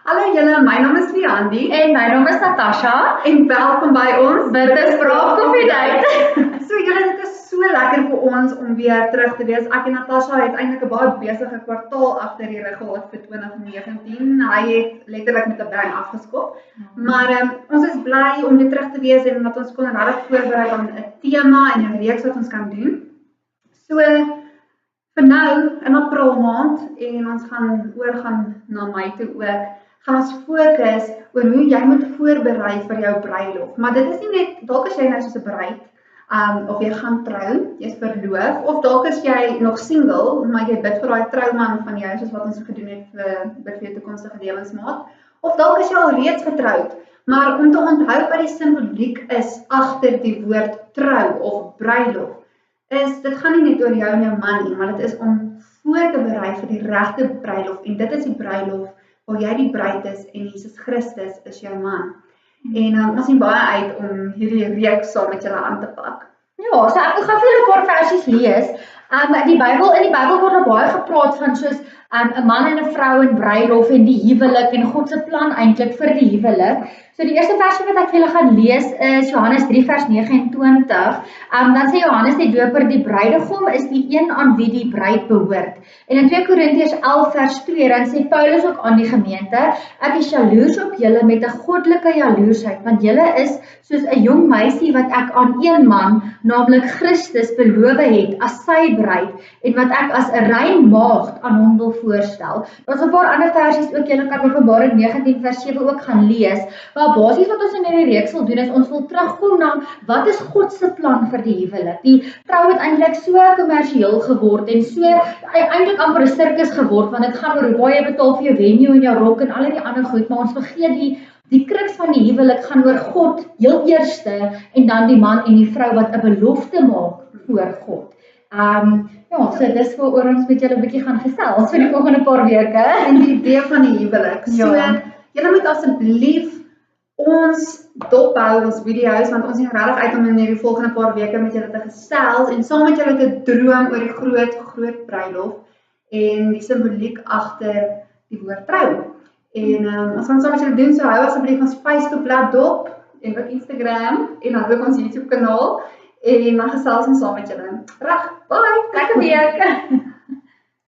Hallo julle, my naam is Leandi En my naam is Natasha. en welkom by ons Dit is Braaf Koffiedייט. So julle, dit is so lekker vir ons om weer terug te wees. Ek en Natasha het eintlik 'n baie besige kwartaal agter die rug gehad vir 2019. Hy het letterlik met 'n bang afgeskop. Maar ons is bly om weer terug te wees en dat ons kon regtig voorberei aan 'n tema en 'n reeks wat ons kan doen. So vir nou in April maand en ons gaan oorgaan na Mei toe ook, gaan ons fokus oor hoe jy moet voorberei vir jou bruilof. Maar dit is nie net, dalk as jy nou soos 'n bruid, of jy gaan trou, jy's verloof, of dalk is jy nog single, maar jy bid vir daai trouman van jou, soos wat ons gedoen het vir jou toekomstige lewensmaat, of dalk is jy al reeds getroud, maar om te onthou wat die simboliek is agter die woord trou of bruilof, dit gaan nie net oor jou en jou man nie, maar dit is om voor te berei vir die regte bruilof, en dit is die bruilof waar jy die bruid is en Jesus Christus is jou man. En ons sien baie uit om hierdie reeks saam met julle aan te pak. Ja, so ek wil gou vir julle 'n paar versies lees. In die Bybel word daar baie gepraat van soos 'n man en 'n vrou en bruilof en die huwelik en God se plan eintlik vir die huwelik. So die eerste versie wat ek vir julle gaan lees is Johannes 3 vers 29. Dan sê Johannes die Doper, die bruidegom is die een aan wie die bruid behoort. En in 2 Korintiërs 11 vers 2 dan sê Paulus ook aan die gemeente, ek is jaloers op julle met 'n goddelike jaloersheid, want julle is soos 'n jong meisie wat ek aan een man, naamlik Christus, beloof het as sy bruid en wat ek as 'n rein maagd aan hom wil voorstel. Daar's 'n paar ander versies ook, julle kan Openbaring 19 vers 7 ook gaan lees. Maar basies wat ons in hierdie reeks wil doen is ons wil terugkom na wat is God se plan vir die huwelik. Die trou het eintlik so kommersieel geword en so eintlik amper 'n sirkus geword, want dit gaan oor hoe baie jy betaal vir jou venue en jou rok en al die ander goed, maar ons vergeet die kruks van die huwelik gaan oor God heel eerste en dan die man en die vrou wat 'n belofte maak voor God. Ja, so dis waaroor ons met julle 'n bietjie gaan gesels vir die volgende paar weke. En die idee van die huwelik. So, julle moet asseblief ons dophou ons video's, want ons sien regtig uit om in hierdie volgende paar weke met julle te gesels en saam met julle te droom oor die groot bruilof en die simboliek agter die woord trou. En ons gaan saam met julle doen, so hou asseblief ons Facebookblad dop en ook Instagram en dan ook ons YouTube kanaal en dan gesels ons saam met julle. Reg, bye. Lekker week.